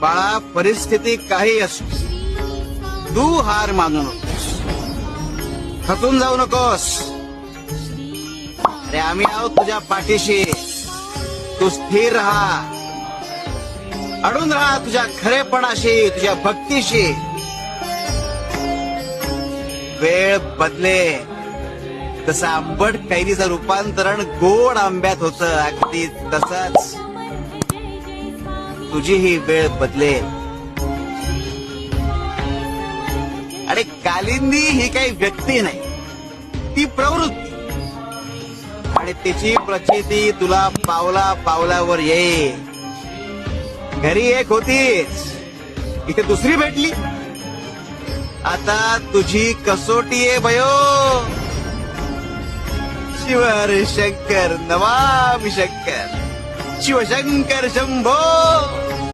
बाळा, परिस्थिती काही असो, तू हार मानू नकोस, खचून जाऊ नकोस. अरे आम्ही आहोत तुझ्या पाठीशी. तू स्थिर राहा, अडून राहा तुझ्या खरेपणाशी, तुझ्या भक्तीशी. वेळ बदले तसं आंबट कैरीचं रूपांतरण गोड आंब्यात होतं, अगदी तसंच तुझी ही वेळ बदलेल. आणि कालिंदी ही काही व्यक्ती नाही, ती प्रवृत्ती, आणि तिची प्रचिती तुला पावला पावलावर येईल. घरी एक होतीच, इथे दुसरी भेटली. आता तुझी कसोटी आहे बयो. शिव हर शंकर नमामि शंकर, शिवशंकर शंभो.